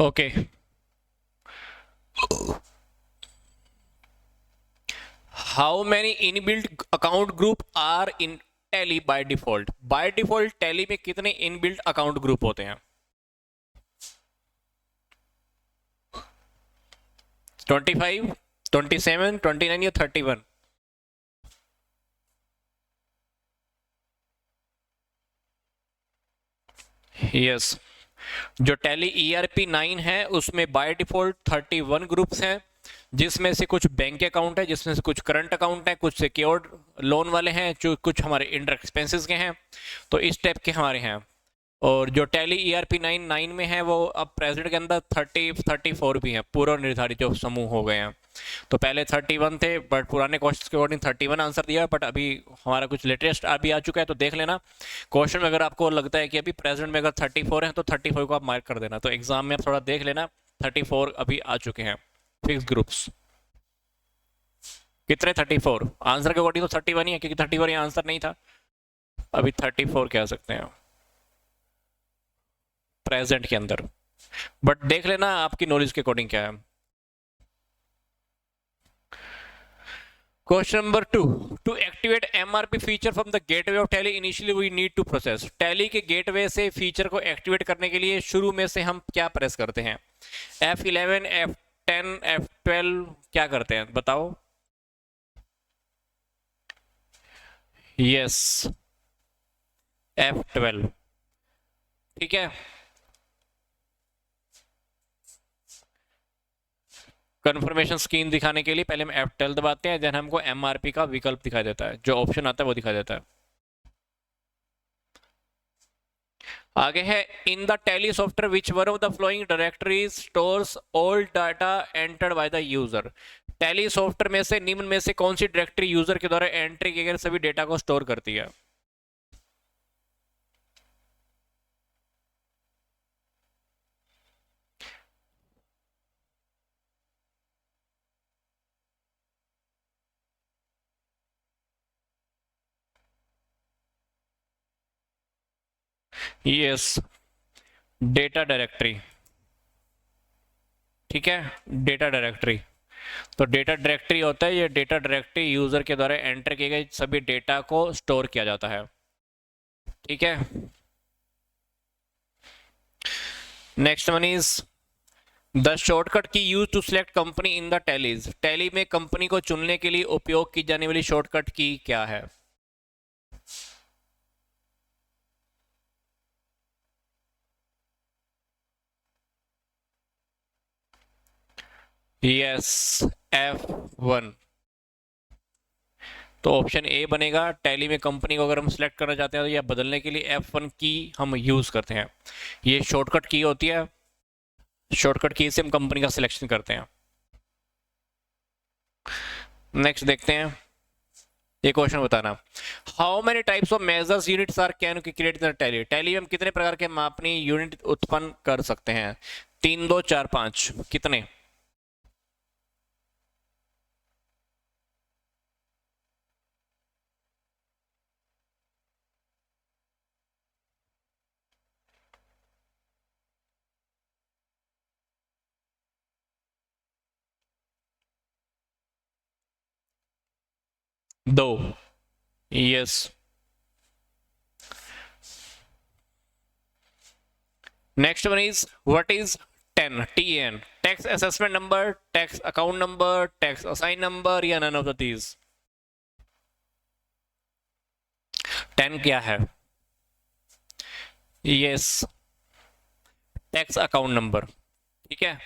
Okay, how many inbuilt account group are in Tally by default? By default Tally में कितने inbuilt account group होते हैं? 25, 27, 29 या 31? Yes, जो टैली ERP 9 है उसमें बाय डिफॉल्ट 31 ग्रुप्स हैं, जिसमें से कुछ बैंक अकाउंट है, जिसमें से कुछ करंट अकाउंट है, कुछ सिक्योर्ड लोन वाले हैं, जो कुछ हमारे इंटरेस्ट एक्सपेंसेस के हैं। तो इस टाइप के हमारे हैं। और जो टैली ERP 9 में है वो अब प्रेजेंट के अंदर 34 भी हैं, पूर्व निर्धारित जो समूह हो गए हैं। तो पहले 31 थे, बट पुराने क्वेश्चन के अकॉर्डिंग 31 आंसर दिया, बट अभी हमारा कुछ लेटेस्ट अभी आ चुका है, तो देख लेना क्वेश्चन में। अगर आपको लगता है कि अभी प्रेजेंट में अगर 34 है तो 34 को आप मार्क कर देना। तो एग्जाम में आप थोड़ा देख लेना, 34 अभी आ चुके हैं फिक्स ग्रुप्स। कितने? 34 आंसर के अकॉर्डिंग तो 31 ही है, क्योंकि 31 ये आंसर नहीं था। अभी 34 कह सकते हैं प्रेजेंट के अंदर, बट देख लेना आपकी नॉलेज के अकॉर्डिंग क्या है। Question number 2, to activate MRP feature from the gateway of Tally initially we need to process. Tally के गेटवे से फीचर को एक्टिवेट करने के लिए शुरू में से हम क्या प्रेस करते हैं? F11, F10, F12 क्या करते हैं बताओ? Yes, F12। ठीक है, कन्फर्मेशन स्क्रीन दिखाने के लिए पहले हम F12 दबाते हैं, देन हमको MRP का विकल्प दिखाई देता है, जो ऑप्शन आता है वो दिखाई देता है। आगे है, इन the tally software which one of the flowing directories stores all data entered by the user. Tally software में से निम्न में से कौन सी डायरेक्टरी यूजर के द्वारा एंट्री किए गए सभी डेटा को स्टोर करती है? Yes, data directory. ठीक है, डेटा डायरेक्टरी। तो डेटा डायरेक्टरी होता है, ये डेटा डायरेक्टरी यूजर के द्वारा एंटर किए गए सभी डेटा को स्टोर किया जाता है। ठीक है, next one is the shortcut key use to select company in the tallies. Tally में कंपनी को चुनने के लिए उपयोग की जाने वाली शॉर्टकट की क्या है? Yes, F1। तो ऑप्शन ए बनेगा। टैली में कंपनी को अगर हम सिलेक्ट करना चाहते हैं तो या बदलने के लिए F1 की हम यूज करते हैं। ये शॉर्टकट की होती है, शॉर्टकट की से हम कंपनी का सिलेक्शन करते हैं। नेक्स्ट देखते हैं, ये क्वेश्चन बताना, how many types of measures units are can create in Tally. Tally में हम कितने प्रकार के मापनी यूनिट उत्पन्न कर सकते हैं? 3, 2, 4, 5, कितने? दो। Yes, next one is what is 10? TN, tax assessment number, tax account number, tax assign number, या नन ऑफ द दीज? 10 क्या है? Yes, tax account number. ठीक है,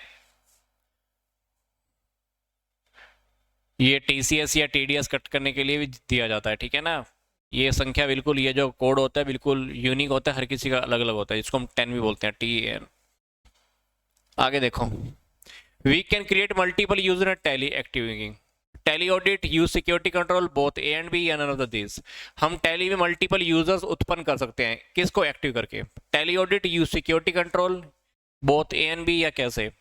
ये TCS या TDS कट करने के लिए भी दिया जाता है। ठीक है ना, ये संख्या बिल्कुल, ये जो कोड होता है बिल्कुल यूनिक होता है, हर किसी का अलग अलग होता है, जिसको हम 10 भी बोलते हैं, TN। आगे देखो, we can create multiple user Tally activating. Tally audit use security control both A and B या नन ऑफ द दिस। हम टैली में मल्टीपल यूजर्स उत्पन्न कर सकते हैं, किसको एक्टिव करके? Tally audit use security control both A and B, या कैसे?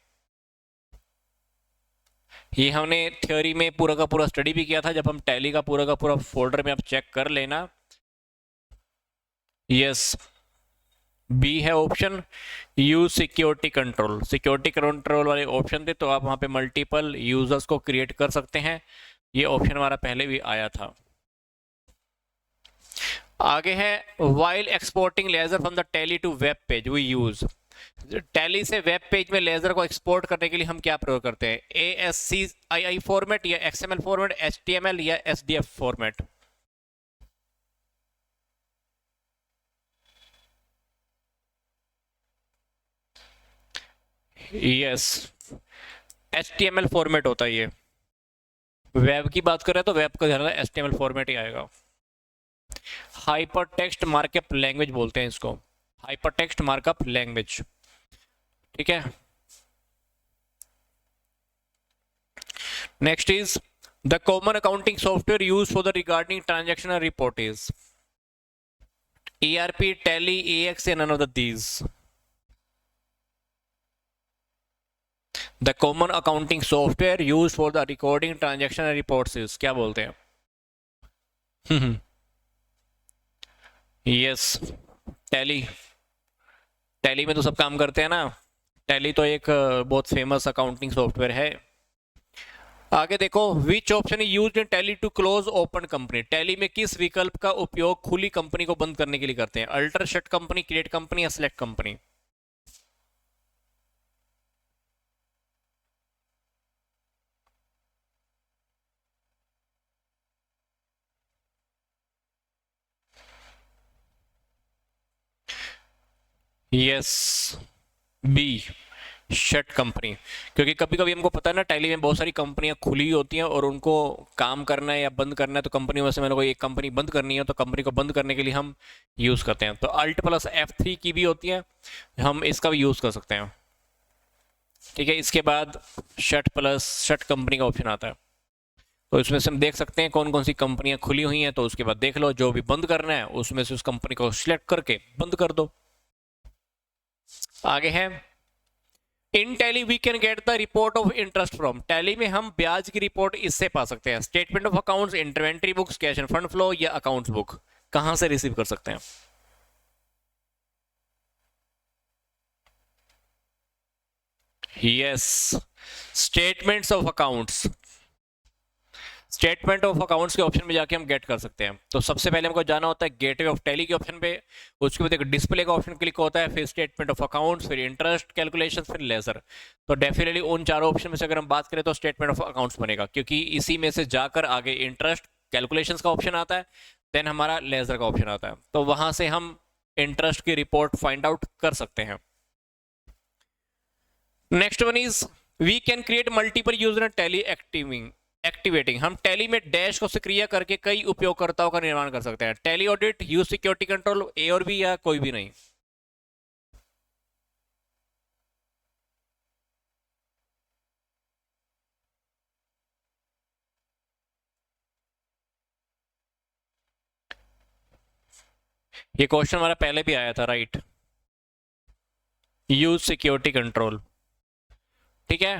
ये हमने थ्योरी में पूरा का पूरा स्टडी भी किया था, जब हम टैली का पूरा फोल्डर में आप चेक कर लेना। यस, बी है option, use security control. Security control वाले ऑप्शन थे तो आप वहां पे मल्टीपल यूजर्स को क्रिएट कर सकते हैं। ये ऑप्शन हमारा पहले भी आया था। आगे है while exporting ledger from the Tally to web page we use. Tally से वेब पेज में लेजर को एक्सपोर्ट करने के लिए हम क्या प्रयोग करते हैं? ASCII फॉर्मेट या XML फॉर्मेट, HTML या SDF format? Yes, HTML format होता है ये। वेब की बात करें तो वेब का ध्यान HTML फॉर्मेट ही आएगा। हाइपर टेक्स्ट मार्कअप लैंग्वेज बोलते हैं इसको, हाइपर टेक्स्ट मार्कअप लैंग्वेज। ठीक है, next is the common accounting software use for the regarding transactional report is ERP, Tally, AX या none of these? The common accounting software use for the recording transactional reports is, क्या बोलते हैं? Yes, tally. Tally में तो सब काम करते हैं ना। टैली तो एक बहुत फेमस अकाउंटिंग सॉफ्टवेयर है। आगे देखो, which option is used in Tally to close open company? Tally में किस विकल्प का उपयोग खुली कंपनी को बंद करने के लिए करते हैं? Alter, shut company, create company या select company? Yes, B, shut company. क्योंकि कभी कभी हमको पता है ना, टैली में बहुत सारी कंपनियां खुली होती हैं और उनको काम करना है या बंद करना है, तो कंपनी में से मैंने कोई एक कंपनी बंद करनी है तो कंपनी को बंद करने के लिए हम यूज करते हैं। तो अल्ट प्लस F3 की भी होती है, हम इसका भी यूज कर सकते हैं। ठीक है, इसके बाद शट प्लस शट कंपनी का ऑप्शन आता है, तो इसमें से हम देख सकते हैं कौन कौन सी कंपनियां खुली हुई हैं। तो उसके बाद देख लो, जो भी बंद करना है उसमें से उस कंपनी को सिलेक्ट करके बंद कर दो। आगे है, in Tally we can get the report of interest from. Tally में हम ब्याज की रिपोर्ट इससे पा सकते हैं, statement of accounts, inventory books, cash and fund flow या अकाउंट्स बुक। कहां से रिसीव कर सकते हैं? Yes, statements of accounts. Statement of accounts के ऑप्शन में जाके हम गेट कर सकते हैं। तो सबसे पहले हमको जाना होता है गेटवे ऑफ टैली के ऑप्शन पे, उसके बाद एक डिस्प्ले का ऑप्शन क्लिक होता है, फिर स्टेटमेंट ऑफ अकाउंट्स, फिर इंटरेस्ट कैलकुलेशन, फिर लेजर। तो डेफिनेटली उन चारों ऑप्शन में से अगर हम बात करें तो स्टेटमेंट ऑफ अकाउंट्स बनेगा, क्योंकि इसी में से जाकर आगे इंटरेस्ट कैलकुलेशन का ऑप्शन आता है, देन हमारा लेजर का ऑप्शन आता है। तो वहां से हम इंटरेस्ट की रिपोर्ट फाइंड आउट कर सकते हैं। Next one is we can create multiple user Tally activating. हम टैली में डैश को सक्रिय करके कई उपयोगकर्ताओं का निर्माण कर सकते हैं। Tally audit, use security control, A और बी या कोई भी नहीं? ये क्वेश्चन हमारा पहले भी आया था, राइट? Use security control. ठीक है,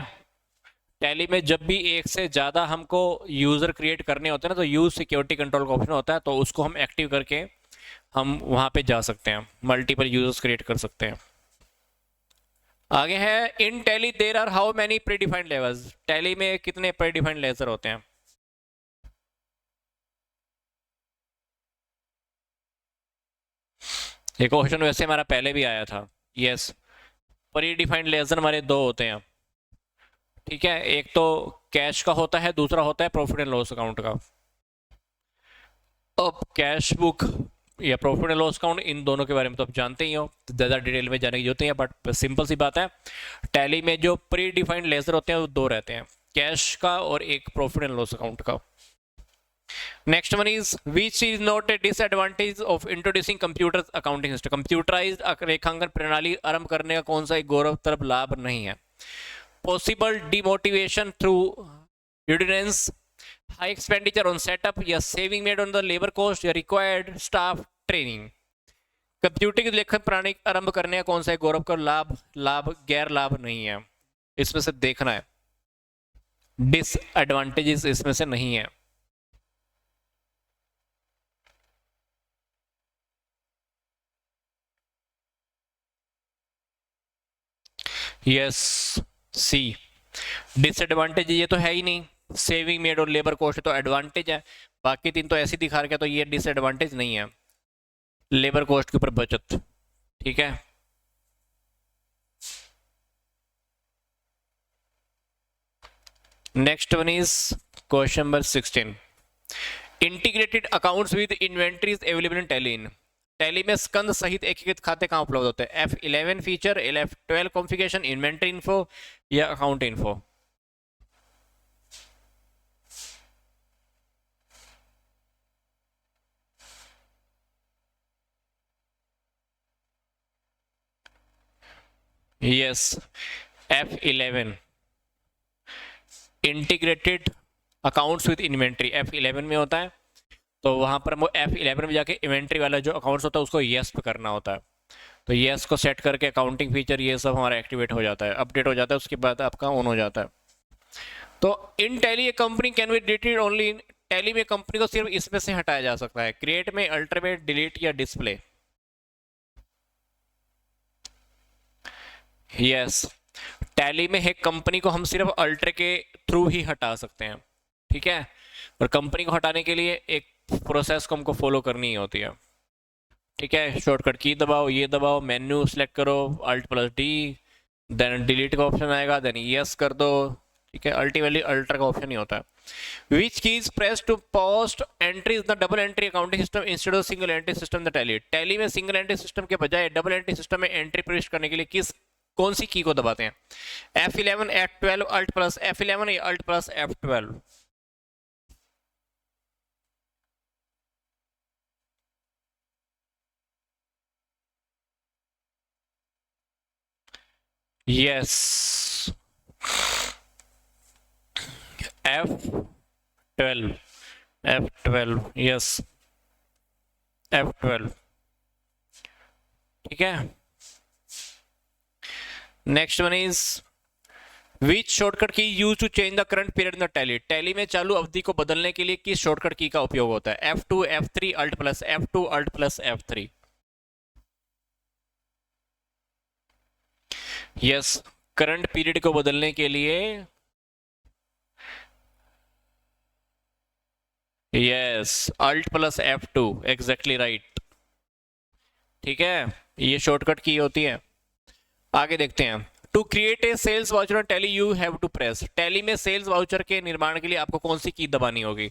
टैली में जब भी एक से ज़्यादा हमको यूज़र क्रिएट करने होते हैं ना, तो यूज़ सिक्योरिटी कंट्रोल का ऑप्शन होता है, तो उसको हम एक्टिव करके हम वहाँ पे जा सकते हैं, मल्टीपल यूजर्स क्रिएट कर सकते हैं। आगे है, in Tally there are how many predefined levels. Tally में कितने प्रीडिफाइंड लेजर होते हैं? ये क्वेश्चन वैसे हमारा पहले भी आया था। यस, प्रीडिफाइंड लेजर हमारे दो होते हैं। ठीक है, एक तो कैश का होता है, दूसरा होता है प्रॉफिट एंड लॉस अकाउंट का। अब कैश बुक या प्रॉफिट एंड लॉस अकाउंट, इन दोनों के बारे में तो आप जानते ही हो, तो ज़्यादा डिटेल में जाने की जरूरत नहीं है, बट सिंपल सी बात है, टैली में जो प्री डिफाइंड लेजर होते हैं वो दो रहते हैं, कैश का और एक प्रॉफिट एंड लॉस अकाउंट का। Next one is which is not a disadvantage of introducing computer accounting system. Computerised रेखांकन प्रणाली आरंभ करने का कौन सा एक गौरवतलब लाभ नहीं है? Possible demotivation through redundancy, high expenditure on setup या saving made on the labour cost या रिक्वायर्ड स्टाफ ट्रेनिंग। कंप्यूटिंग लेखन प्रणाली आरंभ करने का कौन सा गौरव का लाभ गैर लाभ नहीं है? इसमें से देखना है, डिसएडवांटेजेस इसमें से नहीं है। यस, सी। डिसएडवांटेज ये तो है ही नहीं, सेविंग मेड और लेबर कॉस्ट तो एडवांटेज है, बाकी तीन तो ऐसे दिखा रखे, तो ये डिसएडवांटेज नहीं है, लेबर कॉस्ट के ऊपर बचत। ठीक है, next one is question number 16। Integrated accounts with inventories available in tally. In Tally में स्कंद सहित एकीकृत खाते कहाँ उपलब्ध होते हैं? F11 feature, F12 configuration, inventory info या account info? Yes, F11 integrated accounts with inventory F11 में होता है, तो वहां पर वो F11 में जाके इन्वेंट्री वाला जो अकाउंट्स होता है उसको येस पे करना होता है, तो येस को सेट करके अकाउंटिंग फीचर ये सब हमारा एक्टिवेट हो जाता है, अपडेट हो जाता है, उसके बाद आपका ऑन हो जाता है। तो in Tally a company can be deleted only in Tally में कंपनी को सिर्फ इसमें से हटाया जा सकता है, क्रिएट में, अल्टरमेट, डिलीट या डिस्प्ले। यस, टैली में एक कंपनी को हम सिर्फ अल्टर के थ्रू ही हटा सकते हैं। ठीक है, और कंपनी को हटाने के लिए एक प्रोसेस को हमको फॉलो करनी ही होती है। ठीक है, शॉर्टकट की दबाओ, ये दबाओ, मेन्यू सेलेक्ट करो, alt plus D, then delete का ऑप्शन आएगा, देन यस कर दो। ठीक है, अल्टीमेटली अल्टर का ऑप्शन ही होता है। Which keys press to post entry the double entry accounting system instead of single entry system the Tally. Tally में सिंगल एंट्री सिस्टम के बजाय डबल एंट्री सिस्टम में एंट्री प्रविष्ट करने के लिए कौन सी की को दबाते हैं? F11, F12, alt plus F11 या alt plus F12? Yes, F12, F12, yes, F12। ठीक है, next one is which shortcut key use to change the current period in the Tally. Tally में चालू अवधि को बदलने के लिए किस शॉर्टकट की का उपयोग होता है? F2, F3, alt plus F2, alt plus F3? Yes, current period को बदलने के लिए yes, alt plus F2, exactly right. ठीक है, ये शॉर्टकट की होती है। आगे देखते हैं, to create a sales voucher Tally you have to press. Tally में सेल्स वाउचर के निर्माण के लिए आपको कौन सी की दबानी होगी?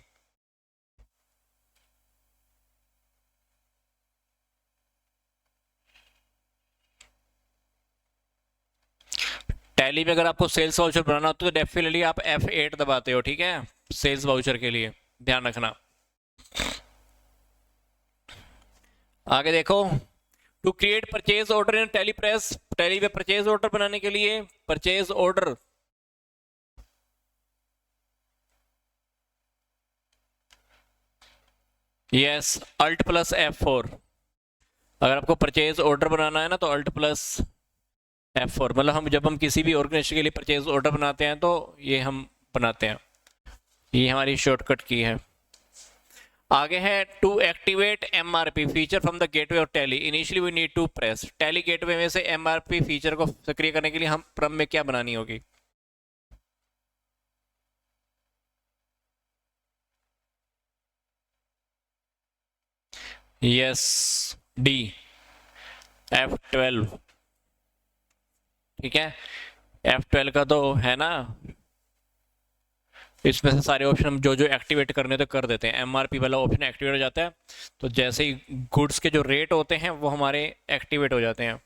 टैली में अगर आपको सेल्स वाउचर बनाना हो तो डेफिनेटली आप F8 दबाते हो। ठीक है, सेल्स वाउचर के लिए ध्यान रखना। आगे देखो, to create purchase order in Tally press. Tally में परचेज ऑर्डर बनाने के लिए purchase order yes, alt plus F4। अगर आपको परचेज ऑर्डर बनाना है ना तो अल्ट प्लस F4, मतलब जब हम किसी भी ऑर्गेनाइजेशन के लिए परचेज ऑर्डर बनाते हैं तो ये हम बनाते हैं, ये हमारी शॉर्टकट की है। आगे है to activate MRP feature from the gateway of Tally initially we need to press. Tally gateway में से MRP फीचर को सक्रिय करने के लिए हम क्रम में क्या बनानी होगी? Yes, D, F12। ठीक है, F12 का तो है ना, इसमें से सारे ऑप्शन हम जो जो एक्टिवेट करने तो कर देते हैं। MRP वाला ऑप्शन एक्टिवेट हो जाता है तो जैसे ही गुड्स के जो रेट होते हैं वो हमारे एक्टिवेट हो जाते हैं।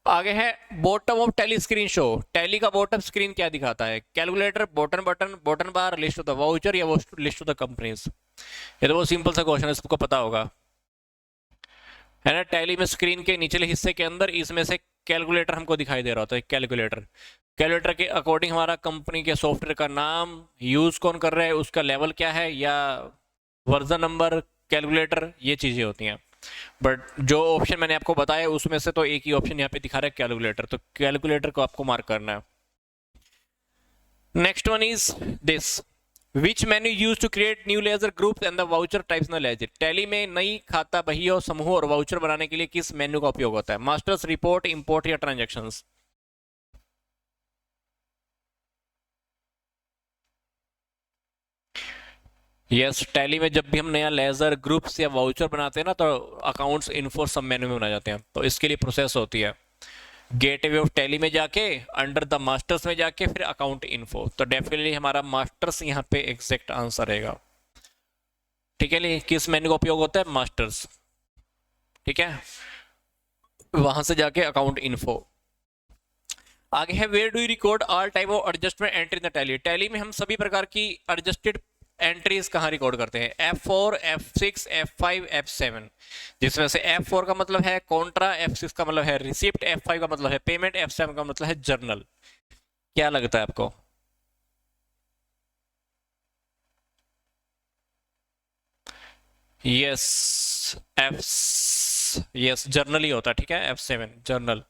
आगे है bottom of Tally screen show. Tally का बॉटम स्क्रीन क्या दिखाता है? Calculator, button button, button bar, list of the voucher या लिस्ट ऑफ द कंपनीज? ये तो बहुत सिंपल सा क्वेश्चन है, सबको पता होगा है ना। टैली में स्क्रीन के निचले हिस्से के अंदर इसमें से कैलकुलेटर हमको दिखाई दे रहा होता है। कैलकुलेटर के अकॉर्डिंग हमारा कंपनी के सॉफ्टवेयर का नाम, यूज कौन कर रहा है, उसका लेवल क्या है, या वर्जन नंबर, कैलकुलेटर, ये चीजें होती हैं। बट जो ऑप्शन मैंने आपको बताया उसमें से तो एक ही ऑप्शन यहाँ पे दिखा रहा है कैलकुलेटर, तो कैलकुलेटर को आपको मार्क करना है। Next one is this, which menu use to create new ledger group and the voucher types in ledger. Tally में नई खाता बहियों, समूह और वाउचर बनाने के लिए किस मेन्यू का उपयोग होता है? मास्टर्स, रिपोर्ट, इंपोर्ट या ट्रांजैक्शंस? यस, टैली में जब भी हम नया लेजर ग्रुप्स या वाउचर बनाते हैं ना, तो अकाउंट्स इन्फो सब मेन्यू में बना जाते हैं, तो इसके लिए प्रोसेस होती है गेटवे ऑफ टैली में जाके, अंडर द मास्टर्स में जाके, फिर अकाउंट इन्फो। तो डेफिनेटली हमारा मास्टर्स यहाँ पे एग्जैक्ट आंसर रहेगा। ठीक है, लिए किस मेन्यू का उपयोग होता है? मास्टर्स। ठीक है, वहां से जाके अकाउंट इन्फो। आगे है where do you record all type of adjustment entry in the Tally. Tally में हम सभी प्रकार की एडजस्टेड एंट्रीज कहाँ रिकॉर्ड करते हैं? F4, F6, F5, F7। जिसमें से F4 का मतलब है कॉन्ट्रा, F6 का मतलब है रिसिप्ट, F5 का मतलब है पेमेंट, F7 का मतलब है जर्नल। क्या लगता है आपको? यस, एफ, यस जर्नल ही होता है। ठीक है, F7 जर्नल।